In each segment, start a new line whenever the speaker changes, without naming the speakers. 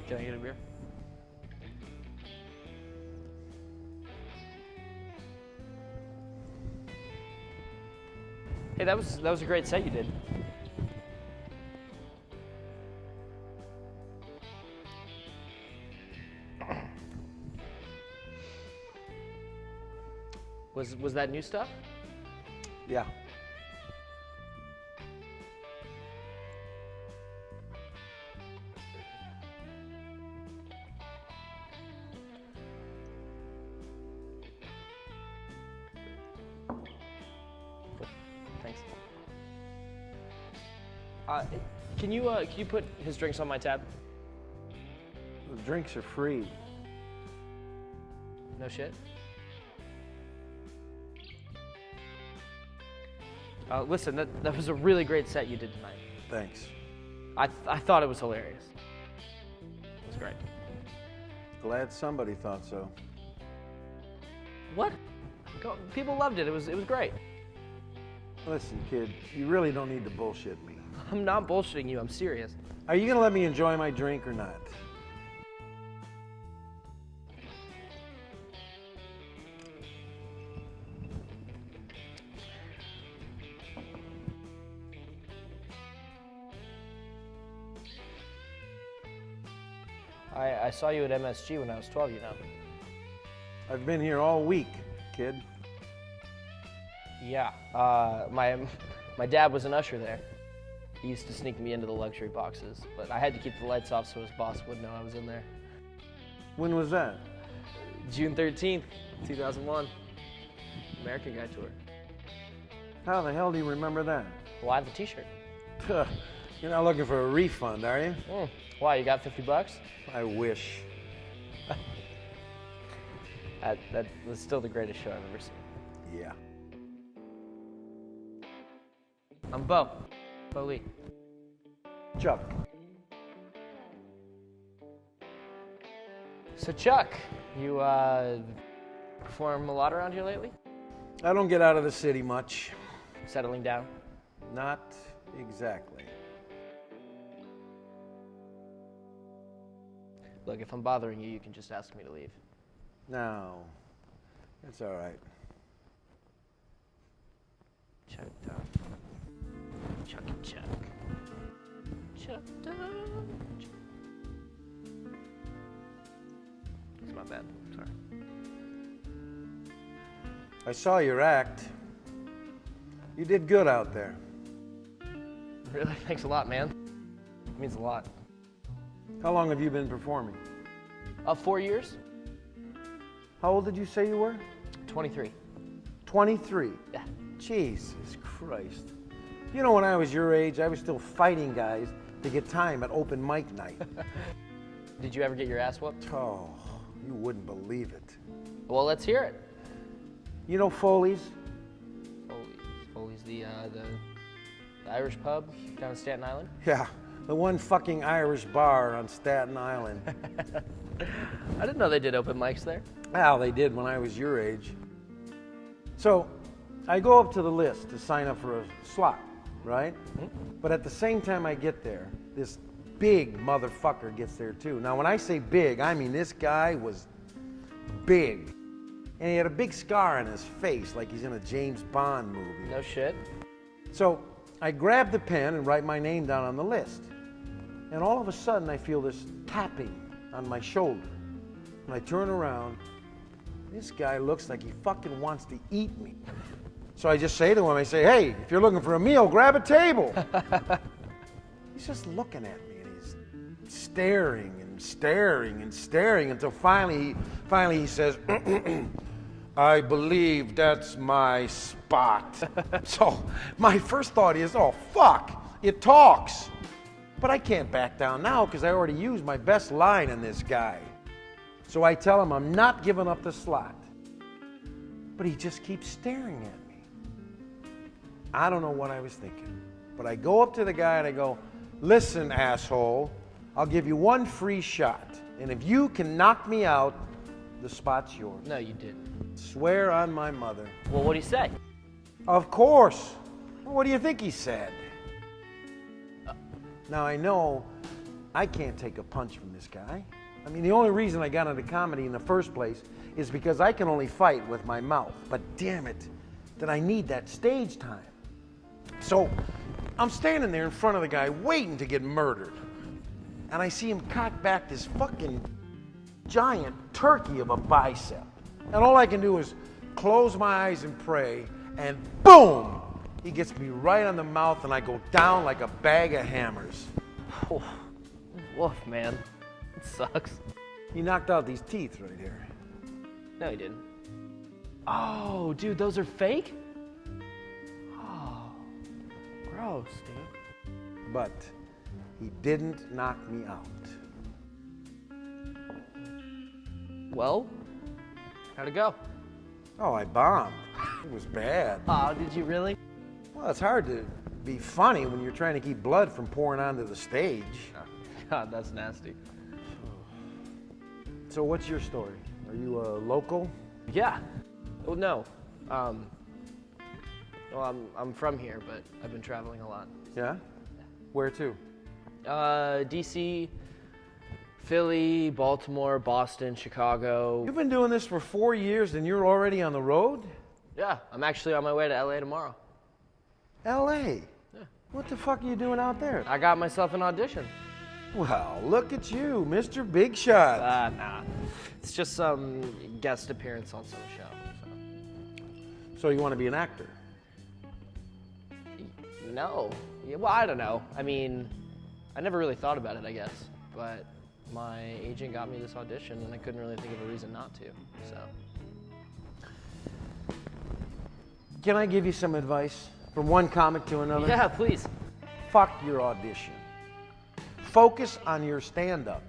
Can I get a beer? Hey, that was a great set you did. Was that new stuff?
Yeah.
Thanks. Can you put his drinks on my tab?
The drinks are free.
No shit. Listen, that was a really great set you did tonight.
Thanks.
I thought it was hilarious. It was great.
Glad somebody thought so.
What? People loved it. It was great.
Listen, kid, you really don't need to bullshit me.
I'm not bullshitting you. I'm serious.
Are you gonna let me enjoy my drink or not?
I saw you at MSG when I was 12, you know.
I've been here all week, kid.
Yeah. My dad was an usher there. He used to sneak me into the luxury boxes, but I had to keep the lights off so his boss wouldn't know I was in there.
When was that?
June 13th, 2001. American Guy Tour.
How the hell do you remember that?
Well, I have the t-shirt.
You're not looking for a refund, are you?
Why, you got 50 bucks?
I wish.
That was still the greatest show I've ever seen.
Yeah.
I'm Bo Lee.
Chuck.
So Chuck, you perform a lot around here lately?
I don't get out of the city much.
Settling down?
Not exactly.
Look, if I'm bothering you, you can just ask me to leave.
No, it's all right.
Chuck down. Chucky Chuck. Chuck down. That's my bad. Sorry.
I saw your act. You did good out there.
Really? Thanks a lot, man. It means a lot.
How long have you been performing?
4 years.
How old did you say you were?
23.
23?
Yeah.
Jesus Christ. You know, when I was your age, I was still fighting guys to get time at open mic night.
Did you ever get your ass whooped?
Oh, you wouldn't believe it.
Well, let's hear it.
You know Foley's?
Foley's the Irish pub down in Staten Island?
Yeah, the one fucking Irish bar on Staten Island.
I didn't know they did open mics there.
Well, they did when I was your age. So, I go up to the list to sign up for a slot, right? Mm-hmm. But at the same time I get there, this big motherfucker gets there too. Now, when I say big, I mean this guy was big. And he had a big scar on his face like he's in a James Bond movie.
No shit.
So, I grab the pen and write my name down on the list. And all of a sudden, I feel this tapping on my shoulder. When I turn around, this guy looks like he fucking wants to eat me. So I just say to him, I say, hey, if you're looking for a meal, grab a table. He's just looking at me, and he's staring and staring and staring until finally he says, I believe that's my spot. So my first thought is, oh, fuck, it talks. But I can't back down now because I already used my best line in this guy. So I tell him I'm not giving up the slot. But he just keeps staring at me. I don't know what I was thinking. But I go up to the guy and I go, listen, asshole, I'll give you one free shot. And if you can knock me out, the spot's yours.
No, you didn't.
Swear on my mother.
Well, what'd he say?
Of course. What do you think he said? Now I know I can't take a punch from this guy. I mean, the only reason I got into comedy in the first place is because I can only fight with my mouth. But damn it, that I need that stage time. So I'm standing there in front of the guy waiting to get murdered. And I see him cock back this fucking giant turkey of a bicep. And all I can do is close my eyes and pray, and boom! He gets me right on the mouth and I go down like a bag of hammers.
Oh, woof, man. It sucks.
He knocked out these teeth right here.
No, he didn't. Oh, dude, those are fake? Oh, gross, dude.
But he didn't knock me out.
Well, how'd it go?
Oh, I bombed. It was bad.
Oh, did you really?
Well, it's hard to be funny when you're trying to keep blood from pouring onto the stage.
Oh, God, that's nasty.
So what's your story? Are you a local?
Yeah. Well, no. Well, I'm from here, but I've been traveling a lot.
Yeah? Where to?
DC, Philly, Baltimore, Boston, Chicago.
You've been doing this for 4 years and you're already on the road?
Yeah, I'm actually on my way to LA tomorrow.
LA?
Yeah.
What the fuck are you doing out there?
I got myself an audition.
Well, look at you, Mr. Big Shot.
Nah. It's just some guest appearance on some show.
So you want to be an actor?
No. Yeah, well, I don't know. I mean, I never really thought about it, I guess. But my agent got me this audition, and I couldn't really think of a reason not to. So.
Can I give you some advice from one comic to another?
Yeah, please.
Fuck your audition. Focus on your stand-up.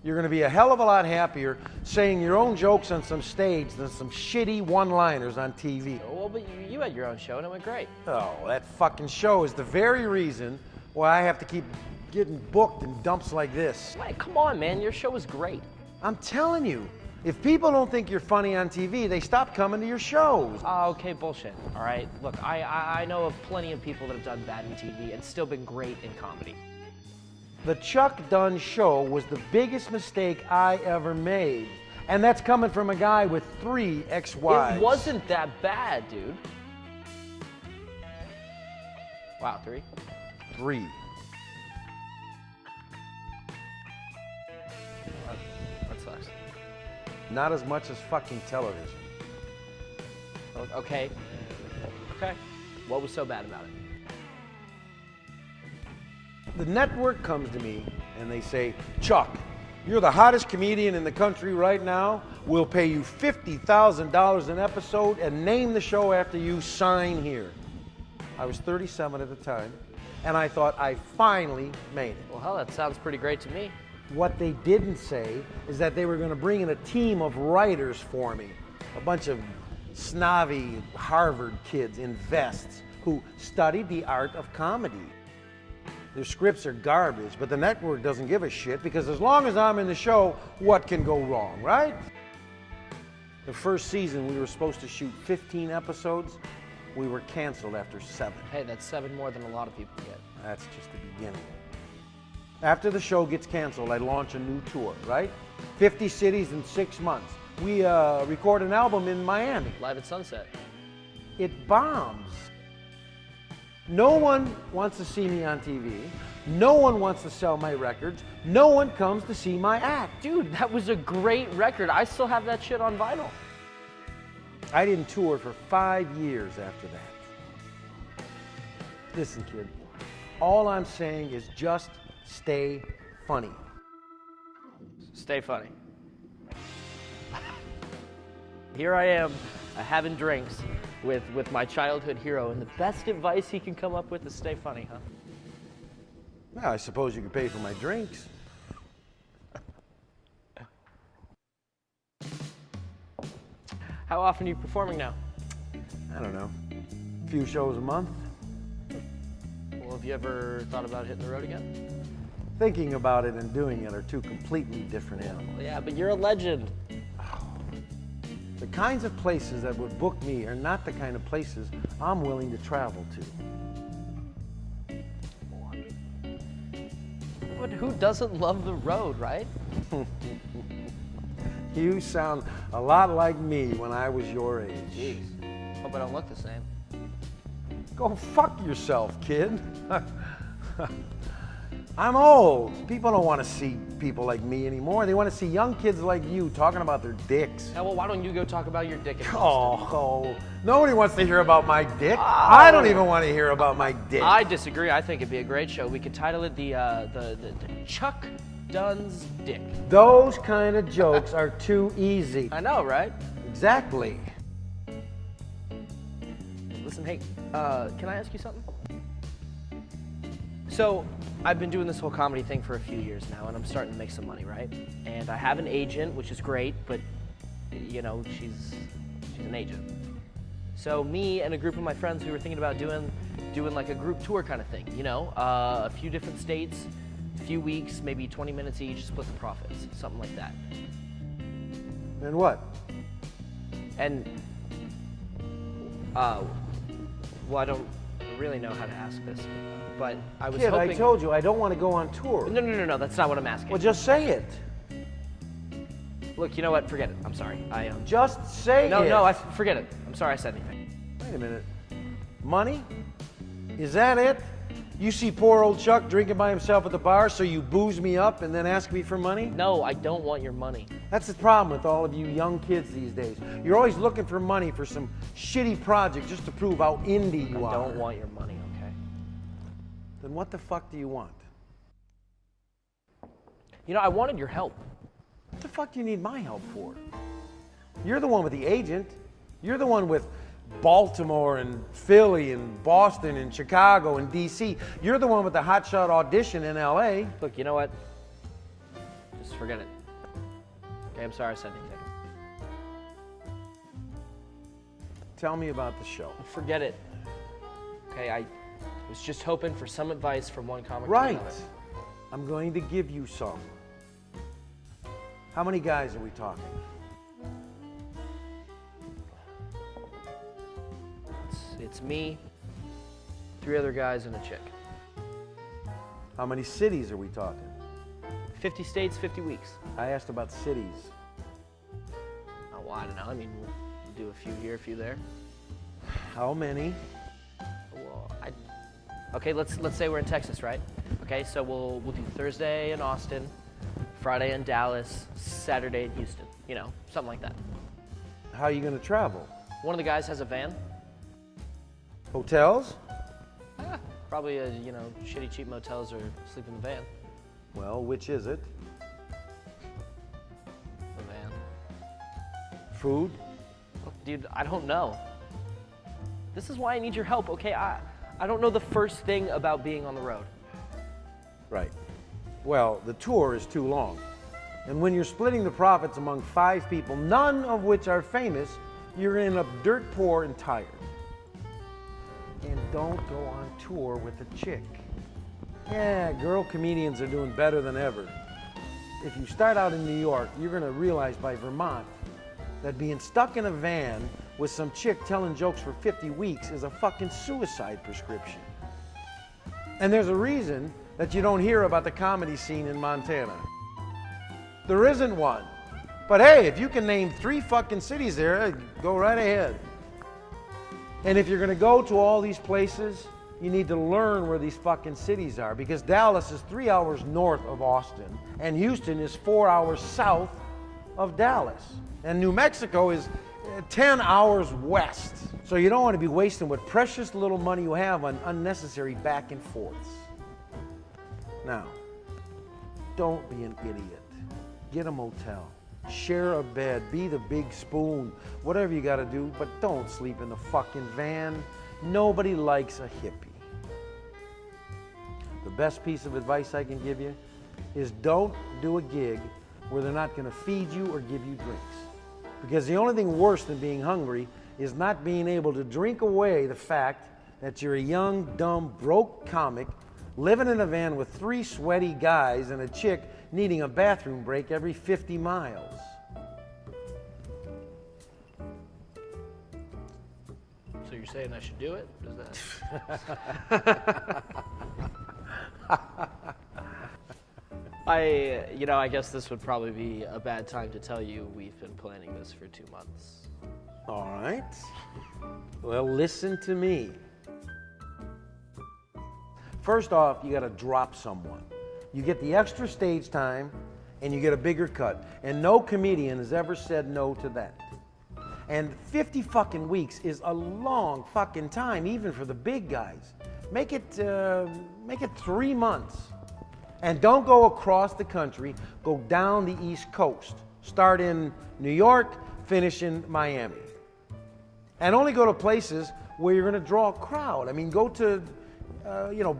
You're going to be a hell of a lot happier saying your own jokes on some stage than some shitty one-liners on TV.
Well, but you had your own show, and it went great.
Oh, that fucking show is the very reason why I have to keep getting booked in dumps like this.
Wait, come on, man. Your show was great.
I'm telling you, if people don't think you're funny on TV, they stop coming to your shows.
Okay, bullshit. All right. Look, I know of plenty of people that have done bad in TV and still been great in comedy.
The Chuck Dunn show was the biggest mistake I ever made. And that's coming from a guy with 3 ex-wives.
It wasn't that bad, dude. Wow, 3?
3.
That sucks.
Not as much as fucking television.
Okay. What was so bad about it?
The network comes to me and they say, Chuck, you're the hottest comedian in the country right now. We'll pay you $50,000 an episode and name the show after you. Sign here. I was 37 at the time, and I thought I finally made it.
Well, hell, that sounds pretty great to me.
What they didn't say is that they were going to bring in a team of writers for me. A bunch of snobby Harvard kids in vests who studied the art of comedy. Their scripts are garbage, but the network doesn't give a shit because as long as I'm in the show, what can go wrong, right? The first season, we were supposed to shoot 15 episodes. We were canceled after 7.
Hey, that's 7 more than a lot of people get.
That's just the beginning. After the show gets canceled, I launch a new tour, right? 50 cities in 6 months. We record an album in Miami.
Live at Sunset.
It bombs. No one wants to see me on TV. No one wants to sell my records. No one comes to see my act.
Dude, that was a great record. I still have that shit on vinyl.
I didn't tour for 5 years after that. Listen, kid, all I'm saying is just stay funny.
Stay funny. Here I am, having drinks with my childhood hero, and the best advice he can come up with is stay funny, huh?
Well, I suppose you could pay for my drinks.
How often are you performing now?
I don't know, a few shows a month.
Well, have you ever thought about hitting the road again?
Thinking about it and doing it are two completely different animals.
Yeah, but you're a legend.
The kinds of places that would book me are not the kind of places I'm willing to travel to.
But who doesn't love the road, right?
You sound a lot like me when I was your age.
Jeez. Hope I don't look the same.
Go fuck yourself, kid. I'm old. People don't want to see people like me anymore. They want to see young kids like you talking about their dicks.
Yeah, well, why don't you go talk about your dick in Boston?
Oh, nobody wants to hear about my dick. I don't even want to hear about my dick.
I disagree. I think it'd be a great show. We could title it the Chuck Dunn's Dick.
Those kind of jokes are too easy.
I know, right?
Exactly.
Listen, hey, can I ask you something? So, I've been doing this whole comedy thing for a few years now, and I'm starting to make some money, right? And I have an agent, which is great, but, you know, she's an agent. So me and a group of my friends, we were thinking about doing like a group tour kind of thing, you know? A few different states, a few weeks, maybe 20 minutes each, split the profits, something like that.
And what?
And, well, I don't really know how to ask this, but I was
Kid,
hoping...
I told you I don't want to go on tour.
No, that's not what I'm asking.
Well, just say it.
Look, you know what? Forget it. I'm sorry.
Just say it.
No, forget it. I'm sorry I said anything.
Wait a minute. Money? Is that it? You see poor old Chuck drinking by himself at the bar, so you booze me up and then ask me for money?
No, I don't want your money.
That's the problem with all of you young kids these days. You're always looking for money for some shitty project just to prove how indie you are.
I don't want your money, okay?
Then what the fuck do you want?
You know, I wanted your help.
What the fuck do you need my help for? You're the one with the agent. You're the one with Baltimore and Philly and Boston and Chicago and DC. You're the one with the hotshot audition in LA.
Look, you know what? Just forget it. Okay, I'm sorry I said anything.
Tell me about the show.
Forget it. Okay, I was just hoping for some advice from one comic to
Right.
another.
I'm going to give you some. How many guys are we talking?
It's me, 3 other guys, and a chick.
How many cities are we talking?
50 states, 50 weeks.
I asked about cities.
Oh, well, I don't know. I mean, we'll do a few here, a few there.
How many?
Well, okay, let's say we're in Texas, right? Okay, so we'll do Thursday in Austin, Friday in Dallas, Saturday in Houston. You know, something like that.
How are you going to travel?
One of the guys has a van.
Hotels?
Probably shitty cheap motels or sleep in the van.
Well, which is it?
The van.
Food?
Look, dude, I don't know. This is why I need your help, okay? I don't know the first thing about being on the road.
Right. Well, the tour is too long. And when you're splitting the profits among 5 people, none of which are famous, you're gonna end up dirt poor and tired. And don't go on tour with a chick. Yeah, girl comedians are doing better than ever. If you start out in New York, you're gonna realize by Vermont that being stuck in a van with some chick telling jokes for 50 weeks is a fucking suicide prescription. And there's a reason that you don't hear about the comedy scene in Montana. There isn't one. But hey, if you can name 3 fucking cities there, go right ahead. And if you're gonna go to all these places, you need to learn where these fucking cities are, because Dallas is 3 hours north of Austin, and Houston is 4 hours south of Dallas. And New Mexico is 10 hours west. So you don't want to be wasting what precious little money you have on unnecessary back and forths. Now, don't be an idiot. Get a motel. Share a bed, be the big spoon, whatever you gotta do, but don't sleep in the fucking van. Nobody likes a hippie. The best piece of advice I can give you is don't do a gig where they're not gonna feed you or give you drinks. Because the only thing worse than being hungry is not being able to drink away the fact that you're a young, dumb, broke comic living in a van with 3 sweaty guys and a chick needing a bathroom break every 50 miles.
So you're saying I should do it? Is that... I guess this would probably be a bad time to tell you we've been planning this for 2 months.
All right. Well, listen to me. First off, you got to drop someone. You get the extra stage time, and you get a bigger cut. And no comedian has ever said no to that. And 50 fucking weeks is a long fucking time, even for the big guys. Make it 3 months. And don't go across the country. Go down the East Coast. Start in New York, finish in Miami. And only go to places where you're going to draw a crowd. I mean, go to,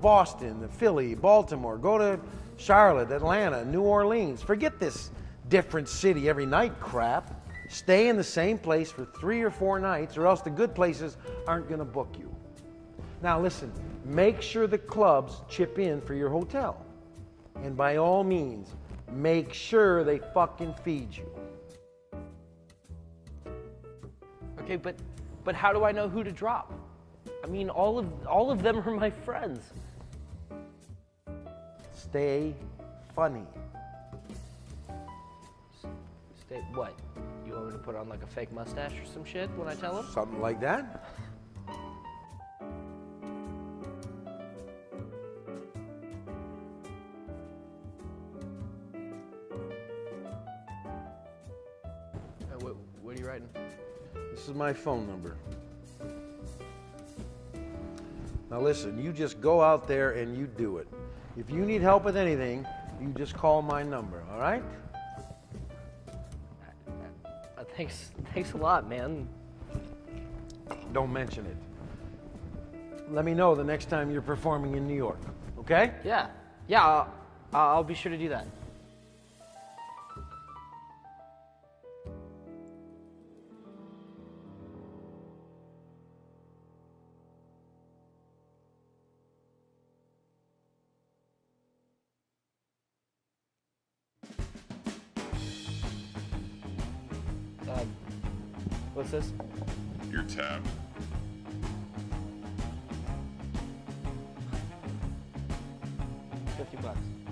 Boston, Philly, Baltimore. Go to Charlotte, Atlanta, New Orleans. Forget this different city every night crap. Stay in the same place for 3 or 4 nights, or else the good places aren't going to book you. Now listen, make sure the clubs chip in for your hotel. And by all means, make sure they fucking feed you.
Okay, but how do I know who to drop? I mean, all of them are my friends.
Stay funny.
Stay what? You want me to put on like a fake mustache or some shit when I tell them?
Something like that.
What are you writing?
This is my phone number. Now listen, you just go out there and you do it. If you need help with anything, you just call my number, all right?
Thanks a lot, man.
Don't mention it. Let me know the next time you're performing in New York, okay?
Yeah, I'll be sure to do that. What's this?
Your tab.
$50.